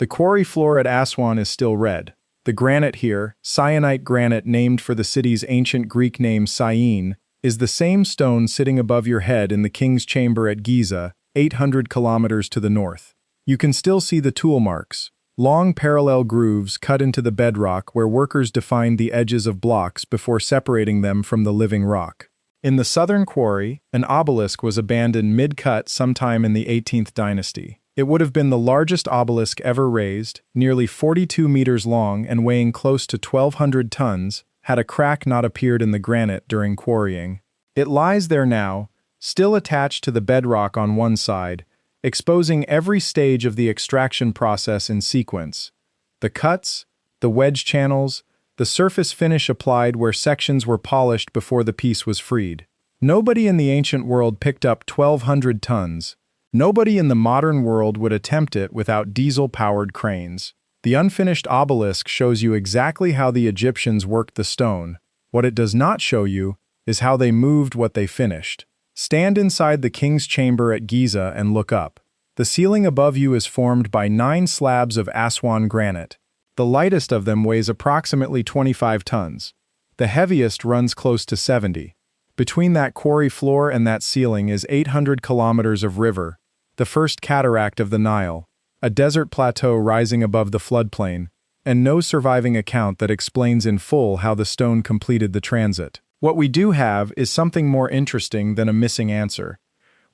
The quarry floor at Aswan is still red. The granite here, syenite granite named for the city's ancient Greek name Syene, is the same stone sitting above your head in the king's chamber at Giza, 800 kilometers to the north. You can still see the tool marks, long parallel grooves cut into the bedrock where workers defined the edges of blocks before separating them from the living rock. In the southern quarry, an obelisk was abandoned mid-cut sometime in the 18th dynasty. It would have been the largest obelisk ever raised, nearly 42 meters long and weighing close to 1,200 tons, had a crack not appeared in the granite during quarrying. It lies there now, still attached to the bedrock on one side, exposing every stage of the extraction process in sequence. The cuts, the wedge channels, the surface finish applied where sections were polished before the piece was freed. Nobody in the ancient world picked up 1,200 tons. Nobody in the modern world would attempt it without diesel-powered cranes. The unfinished obelisk shows you exactly how the Egyptians worked the stone. What it does not show you is how they moved what they finished. Stand inside the king's chamber at Giza and look up. The ceiling above you is formed by 9 slabs of Aswan granite. The lightest of them weighs approximately 25 tons. The heaviest runs close to 70. Between that quarry floor and that ceiling is 800 kilometers of river, the First Cataract of the Nile, a desert plateau rising above the floodplain, and no surviving account that explains in full how the stone completed the transit. What we do have is something more interesting than a missing answer.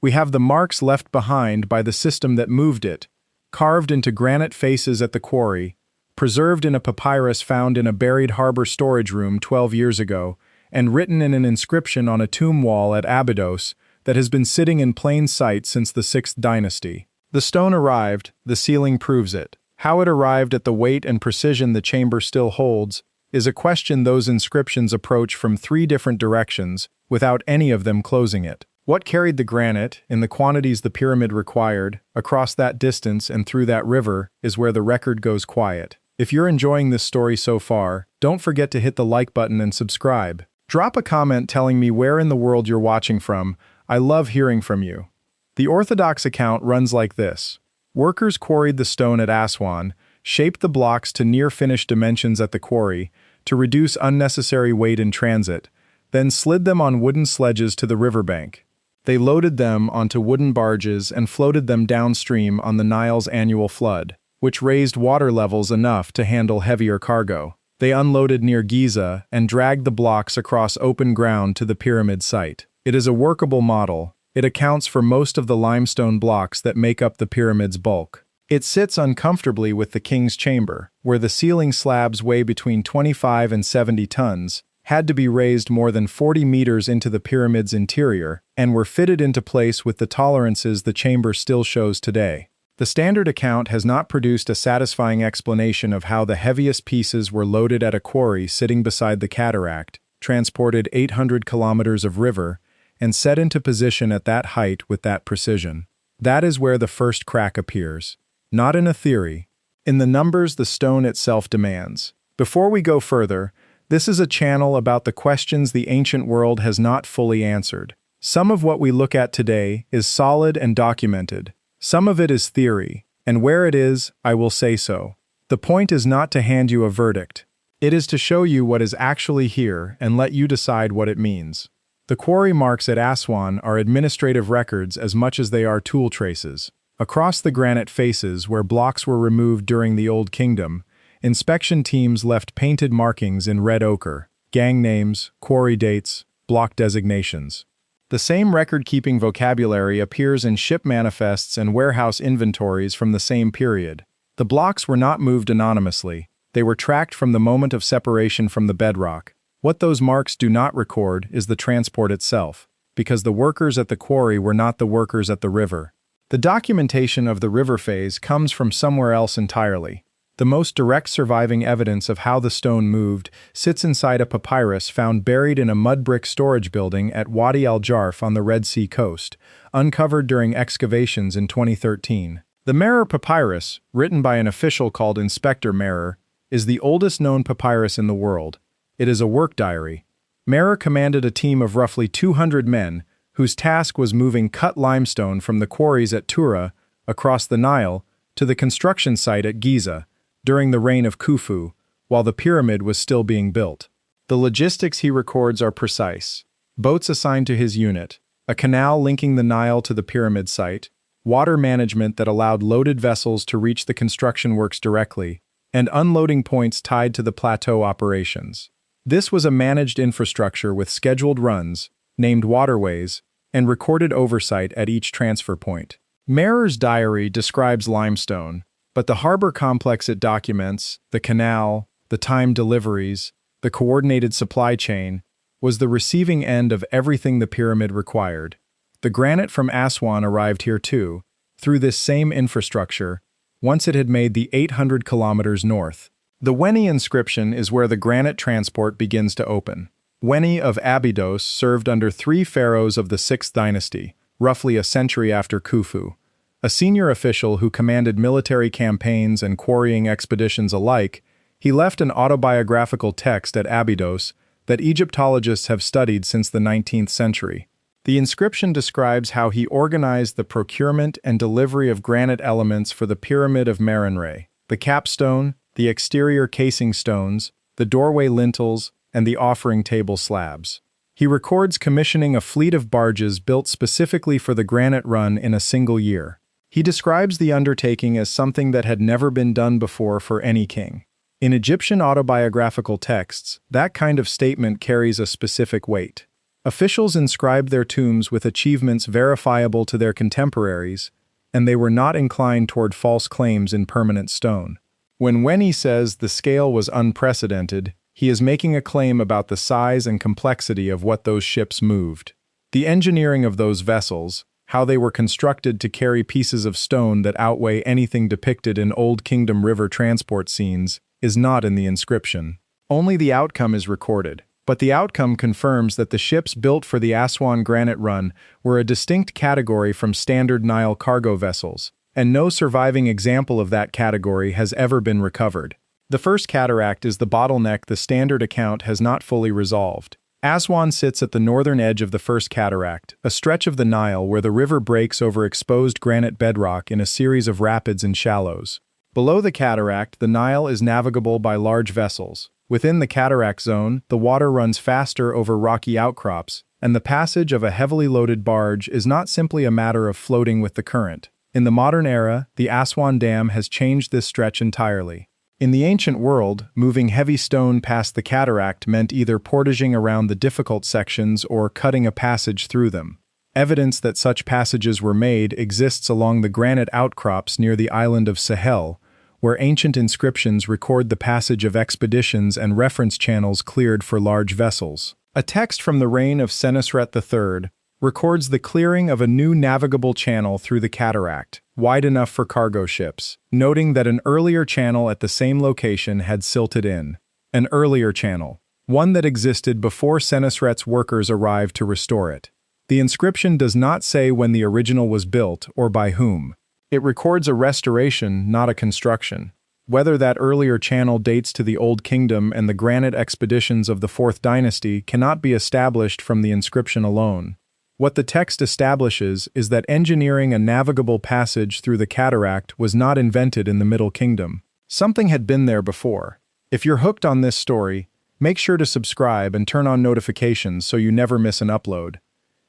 We have the marks left behind by the system that moved it, carved into granite faces at the quarry, preserved in a papyrus found in a buried harbor storage room 12 years ago, and written in an inscription on a tomb wall at Abydos that has been sitting in plain sight since the 6th dynasty. The stone arrived, the ceiling proves it. How it arrived at the weight and precision the chamber still holds is a question those inscriptions approach from 3 different directions, without any of them closing it. What carried the granite, in the quantities the pyramid required, across that distance and through that river, is where the record goes quiet. If you're enjoying this story so far, don't forget to hit the like button and subscribe. Drop a comment telling me where in the world you're watching from. I love hearing from you. The orthodox account runs like this. Workers quarried the stone at Aswan, shaped the blocks to near-finished dimensions at the quarry to reduce unnecessary weight in transit, then slid them on wooden sledges to the riverbank. They loaded them onto wooden barges and floated them downstream on the Nile's annual flood, which raised water levels enough to handle heavier cargo. They unloaded near Giza and dragged the blocks across open ground to the pyramid site. It is a workable model. It accounts for most of the limestone blocks that make up the pyramid's bulk. It sits uncomfortably with the king's chamber, where the ceiling slabs weigh between 25 and 70 tons, had to be raised more than 40 meters into the pyramid's interior, and were fitted into place with the tolerances the chamber still shows today. The standard account has not produced a satisfying explanation of how the heaviest pieces were loaded at a quarry sitting beside the cataract, transported 800 kilometers of river, and set into position at that height with that precision. That is where the first crack appears. Not in a theory, in the numbers the stone itself demands. Before we go further, this is a channel about the questions the ancient world has not fully answered. Some of what we look at today is solid and documented. Some of it is theory, and where it is, I will say so. The point is not to hand you a verdict. It is to show you what is actually here and let you decide what it means. The quarry marks at Aswan are administrative records as much as they are tool traces. Across the granite faces where blocks were removed during the Old Kingdom, inspection teams left painted markings in red ochre, gang names, quarry dates, block designations. The same record-keeping vocabulary appears in ship manifests and warehouse inventories from the same period. The blocks were not moved anonymously. They were tracked from the moment of separation from the bedrock. What those marks do not record is the transport itself, because the workers at the quarry were not the workers at the river. The documentation of the river phase comes from somewhere else entirely. The most direct surviving evidence of how the stone moved sits inside a papyrus found buried in a mud brick storage building at Wadi al-Jarf on the Red Sea coast, uncovered during excavations in 2013. The Merer Papyrus, written by an official called Inspector Merer, is the oldest known papyrus in the world. It is a work diary. Merer commanded a team of roughly 200 men, whose task was moving cut limestone from the quarries at Tura, across the Nile, to the construction site at Giza during the reign of Khufu, while the pyramid was still being built. The logistics he records are precise. Boats assigned to his unit, a canal linking the Nile to the pyramid site, water management that allowed loaded vessels to reach the construction works directly, and unloading points tied to the plateau operations. This was a managed infrastructure with scheduled runs, named waterways, and recorded oversight at each transfer point. Merer's diary describes limestone, but the harbor complex it documents, the canal, the timed deliveries, the coordinated supply chain, was the receiving end of everything the pyramid required. The granite from Aswan arrived here too, through this same infrastructure, once it had made the 800 kilometers north. The Weni inscription is where the granite transport begins to open. Weni of Abydos served under 3 pharaohs of the 6th dynasty, roughly a century after Khufu. A senior official who commanded military campaigns and quarrying expeditions alike, he left an autobiographical text at Abydos that Egyptologists have studied since the 19th century. The inscription describes how he organized the procurement and delivery of granite elements for the Pyramid of Merer, the capstone, the exterior casing stones, the doorway lintels, and the offering table slabs. He records commissioning a fleet of barges built specifically for the granite run in a single year. He describes the undertaking as something that had never been done before for any king. In Egyptian autobiographical texts, that kind of statement carries a specific weight. Officials inscribed their tombs with achievements verifiable to their contemporaries, and they were not inclined toward false claims in permanent stone. When Weni says the scale was unprecedented, he is making a claim about the size and complexity of what those ships moved. The engineering of those vessels, how they were constructed to carry pieces of stone that outweigh anything depicted in Old Kingdom river transport scenes, is not in the inscription. Only the outcome is recorded, but the outcome confirms that the ships built for the Aswan granite run were a distinct category from standard Nile cargo vessels, and no surviving example of that category has ever been recovered. The First Cataract is the bottleneck the standard account has not fully resolved. Aswan sits at the northern edge of the First Cataract, a stretch of the Nile where the river breaks over exposed granite bedrock in a series of rapids and shallows. Below the cataract, the Nile is navigable by large vessels. Within the cataract zone, the water runs faster over rocky outcrops, and the passage of a heavily loaded barge is not simply a matter of floating with the current. In the modern era, the Aswan Dam has changed this stretch entirely. In the ancient world, moving heavy stone past the cataract meant either portaging around the difficult sections or cutting a passage through them. Evidence that such passages were made exists along the granite outcrops near the island of Sehel, where ancient inscriptions record the passage of expeditions and reference channels cleared for large vessels. A text from the reign of Senusret III records the clearing of a new navigable channel through the cataract, wide enough for cargo ships, noting that an earlier channel at the same location had silted in. An earlier channel, one that existed before Senusret's workers arrived to restore it. The inscription does not say when the original was built or by whom. It records a restoration, not a construction. Whether that earlier channel dates to the Old Kingdom and the granite expeditions of the 4th dynasty cannot be established from the inscription alone. What the text establishes is that engineering a navigable passage through the cataract was not invented in the Middle Kingdom. Something had been there before. If you're hooked on this story, make sure to subscribe and turn on notifications so you never miss an upload.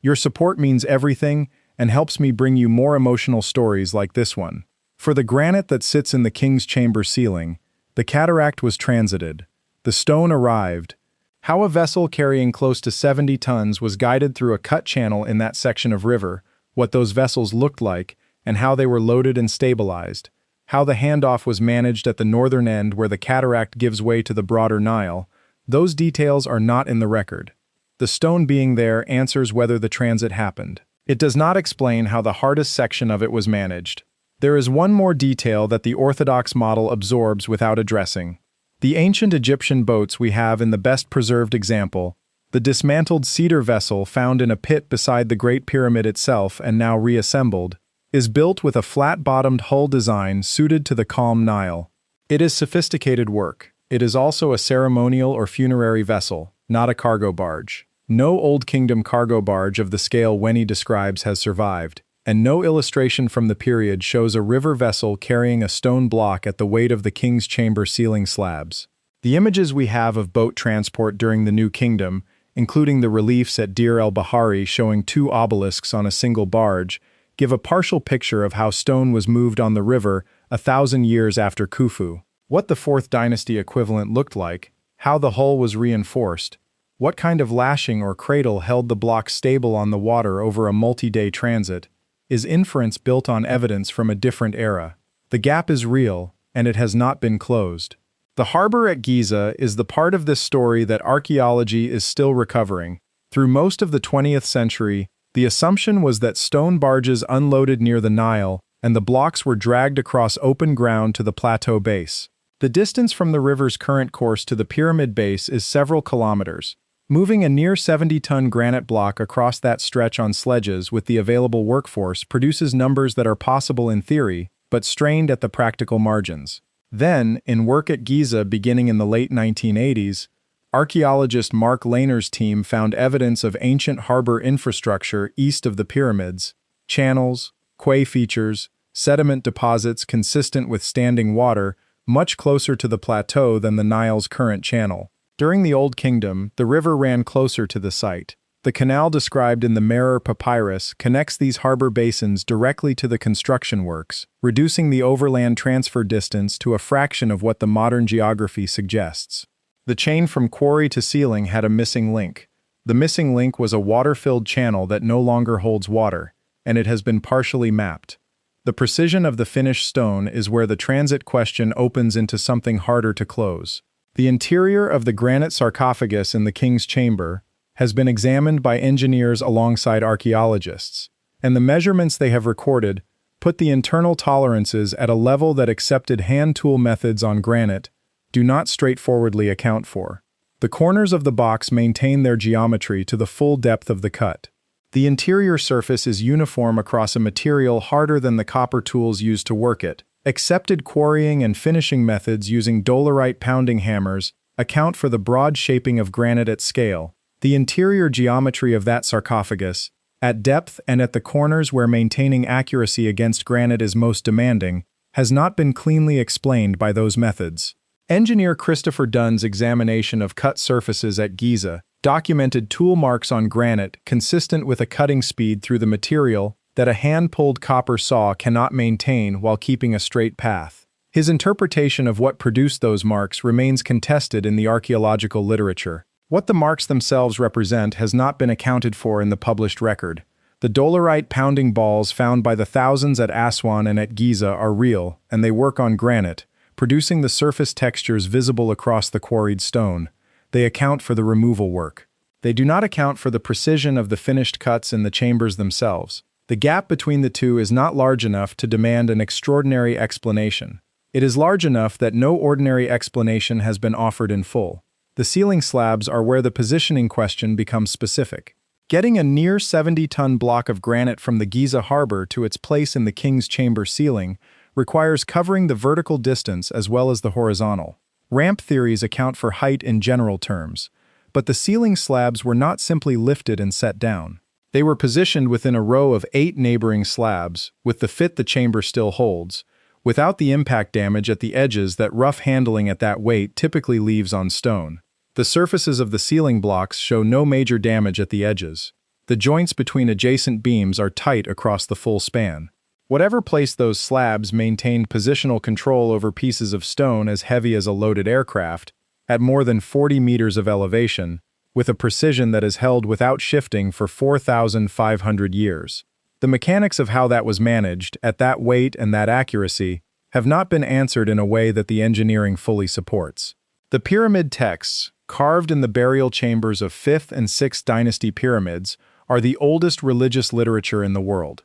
Your support means everything and helps me bring you more emotional stories like this one. For the granite that sits in the king's chamber ceiling, the cataract was transited. The stone arrived. How a vessel carrying close to 70 tons was guided through a cut channel in that section of river, what those vessels looked like, and how they were loaded and stabilized, how the handoff was managed at the northern end where the cataract gives way to the broader Nile, those details are not in the record. The stone being there answers whether the transit happened. It does not explain how the hardest section of it was managed. There is one more detail that the orthodox model absorbs without addressing. The ancient Egyptian boats we have in the best preserved example, the dismantled cedar vessel found in a pit beside the Great Pyramid itself and now reassembled, is built with a flat-bottomed hull design suited to the calm Nile. It is sophisticated work. It is also a ceremonial or funerary vessel, not a cargo barge. No Old Kingdom cargo barge of the scale Weni describes has survived, and no illustration from the period shows a river vessel carrying a stone block at the weight of the king's chamber ceiling slabs. The images we have of boat transport during the New Kingdom, including the reliefs at Deir el-Bahari showing 2 obelisks on a single barge, give a partial picture of how stone was moved on the river 1,000 years after Khufu, what the 4th dynasty equivalent looked like, how the hull was reinforced, what kind of lashing or cradle held the block stable on the water over a multi-day transit, is inference built on evidence from a different era. The gap is real, and it has not been closed. The harbor at Giza is the part of this story that archaeology is still recovering. Through most of the 20th century, the assumption was that stone barges unloaded near the Nile and the blocks were dragged across open ground to the plateau base. The distance from the river's current course to the pyramid base is several kilometers. Moving a near 70-ton granite block across that stretch on sledges with the available workforce produces numbers that are possible in theory, but strained at the practical margins. Then, in work at Giza beginning in the late 1980s, archaeologist Mark Lehner's team found evidence of ancient harbor infrastructure east of the pyramids, channels, quay features, sediment deposits consistent with standing water, much closer to the plateau than the Nile's current channel. During the Old Kingdom, the river ran closer to the site. The canal described in the Merer Papyrus connects these harbor basins directly to the construction works, reducing the overland transfer distance to a fraction of what the modern geography suggests. The chain from quarry to ceiling had a missing link. The missing link was a water-filled channel that no longer holds water, and it has been partially mapped. The precision of the finished stone is where the transit question opens into something harder to close. The interior of the granite sarcophagus in the king's chamber has been examined by engineers alongside archaeologists, and the measurements they have recorded put the internal tolerances at a level that accepted hand tool methods on granite do not straightforwardly account for. The corners of the box maintain their geometry to the full depth of the cut. The interior surface is uniform across a material harder than the copper tools used to work it. Accepted quarrying and finishing methods using dolerite pounding hammers account for the broad shaping of granite at scale. The interior geometry of that sarcophagus, at depth and at the corners where maintaining accuracy against granite is most demanding, has not been cleanly explained by those methods. Engineer Christopher Dunn's examination of cut surfaces at Giza documented tool marks on granite consistent with a cutting speed through the material that a hand-pulled copper saw cannot maintain while keeping a straight path. His interpretation of what produced those marks remains contested in the archaeological literature. What the marks themselves represent has not been accounted for in the published record. The dolerite pounding balls found by the thousands at Aswan and at Giza are real, and they work on granite, producing the surface textures visible across the quarried stone. They account for the removal work. They do not account for the precision of the finished cuts in the chambers themselves. The gap between the two is not large enough to demand an extraordinary explanation. It is large enough that no ordinary explanation has been offered in full. The ceiling slabs are where the positioning question becomes specific. Getting a near 70-ton block of granite from the Giza harbor to its place in the king's chamber ceiling requires covering the vertical distance as well as the horizontal. Ramp theories account for height in general terms, but the ceiling slabs were not simply lifted and set down. They were positioned within a row of 8 neighboring slabs, with the fit the chamber still holds, without the impact damage at the edges that rough handling at that weight typically leaves on stone. The surfaces of the ceiling blocks show no major damage at the edges. The joints between adjacent beams are tight across the full span. Whatever placed those slabs maintained positional control over pieces of stone as heavy as a loaded aircraft, at more than 40 meters of elevation, with a precision that is held without shifting for 4,500 years. The mechanics of how that was managed, at that weight and that accuracy, have not been answered in a way that the engineering fully supports. The pyramid texts, carved in the burial chambers of 5th and 6th dynasty pyramids, are the oldest religious literature in the world.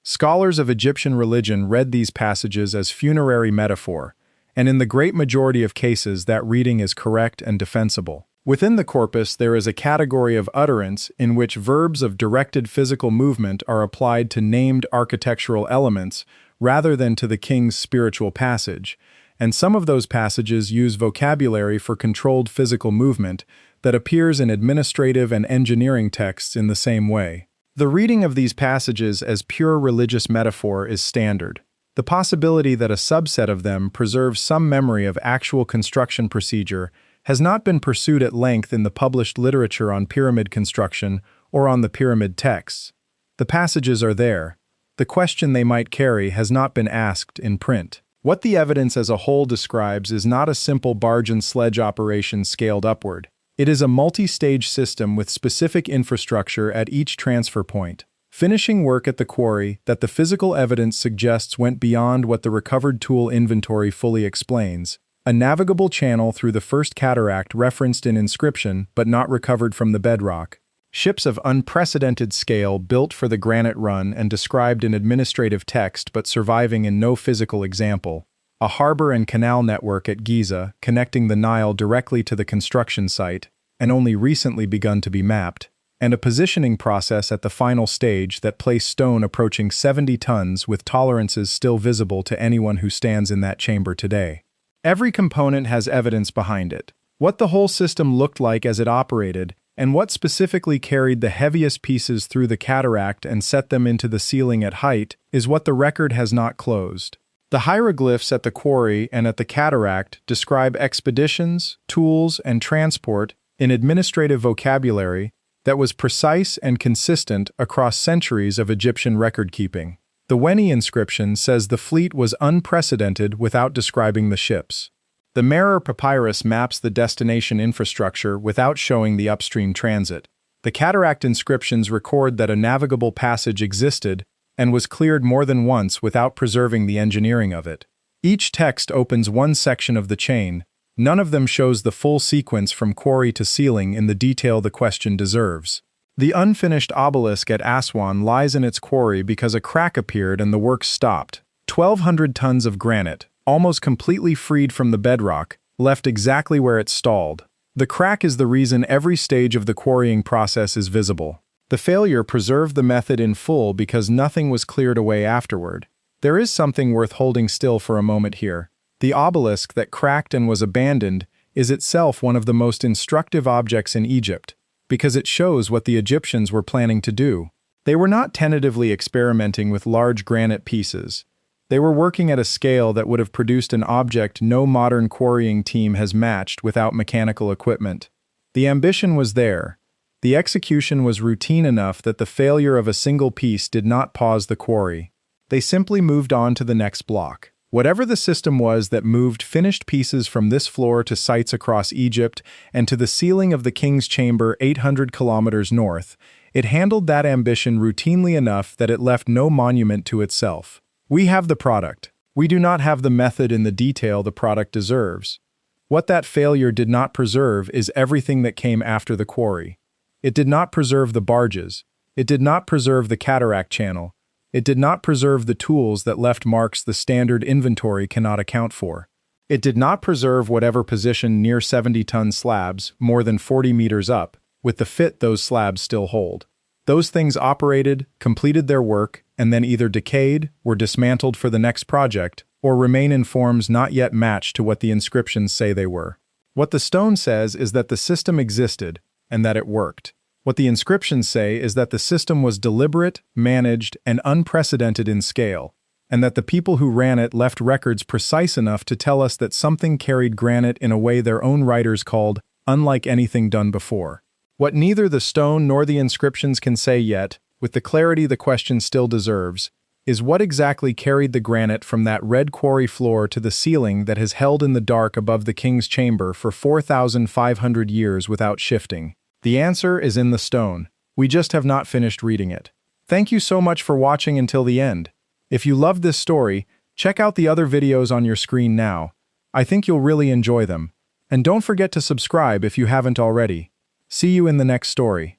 Scholars of Egyptian religion read these passages as funerary metaphor, and in the great majority of cases that reading is correct and defensible. Within the corpus there is a category of utterance in which verbs of directed physical movement are applied to named architectural elements rather than to the king's spiritual passage, and some of those passages use vocabulary for controlled physical movement that appears in administrative and engineering texts in the same way. The reading of these passages as pure religious metaphor is standard. The possibility that a subset of them preserves some memory of actual construction procedure has not been pursued at length in the published literature on pyramid construction or on the pyramid texts. The passages are there. The question they might carry has not been asked in print. What the evidence as a whole describes is not a simple barge and sledge operation scaled upward. It is a multi-stage system with specific infrastructure at each transfer point. Finishing work at the quarry that the physical evidence suggests went beyond what the recovered tool inventory fully explains. A navigable channel through the First Cataract referenced in Inscription but not recovered from the bedrock. Ships of unprecedented scale built for the Granite run and described in administrative text but surviving in no physical example. A harbor and canal network at Giza connecting the Nile directly to the construction site, and only recently begun to be mapped, and a positioning process at the final stage that placed stone approaching 70 tons with tolerances still visible to anyone who stands in that chamber today. Every component has evidence behind it. What the whole system looked like as it operated, and what specifically carried the heaviest pieces through the cataract and set them into the ceiling at height, is what the record has not closed. The hieroglyphs at the quarry and at the cataract describe expeditions, tools, and transport in administrative vocabulary that was precise and consistent across centuries of Egyptian record-keeping. The Weni inscription says the fleet was unprecedented without describing the ships. The Merer Papyrus maps the destination infrastructure without showing the upstream transit. The cataract inscriptions record that a navigable passage existed and was cleared more than once without preserving the engineering of it. Each text opens one section of the chain. None of them shows the full sequence from quarry to ceiling in the detail the question deserves. The unfinished obelisk at Aswan lies in its quarry because a crack appeared and the work stopped. 1,200 tons of granite, almost completely freed from the bedrock, left exactly where it stalled. The crack is the reason every stage of the quarrying process is visible. The failure preserved the method in full because nothing was cleared away afterward. There is something worth holding still for a moment here. The obelisk that cracked and was abandoned is itself one of the most instructive objects in Egypt, because it shows what the Egyptians were planning to do. They were not tentatively experimenting with large granite pieces. They were working at a scale that would have produced an object no modern quarrying team has matched without mechanical equipment. The ambition was there. The execution was routine enough that the failure of a single piece did not pause the quarry. They simply moved on to the next block. Whatever the system was that moved finished pieces from this floor to sites across Egypt and to the ceiling of the king's chamber 800 kilometers north, it handled that ambition routinely enough that it left no monument to itself. We have the product. We do not have the method in the detail the product deserves. What that failure did not preserve is everything that came after the quarry. It did not preserve the barges. It did not preserve the cataract channel. It did not preserve the tools that left marks the standard inventory cannot account for. It did not preserve whatever position near 70-ton slabs, more than 40 meters up, with the fit those slabs still hold. Those things operated, completed their work, and then either decayed, were dismantled for the next project, or remain in forms not yet matched to what the inscriptions say they were. What the stone says is that the system existed, and that it worked. What the inscriptions say is that the system was deliberate, managed, and unprecedented in scale, and that the people who ran it left records precise enough to tell us that something carried granite in a way their own writers called unlike anything done before. What neither the stone nor the inscriptions can say yet, with the clarity the question still deserves, is what exactly carried the granite from that red quarry floor to the ceiling that has held in the dark above the king's chamber for 4,500 years without shifting. The answer is in the stone. We just have not finished reading it. Thank you so much for watching until the end. If you loved this story, check out the other videos on your screen now. I think you'll really enjoy them. And don't forget to subscribe if you haven't already. See you in the next story.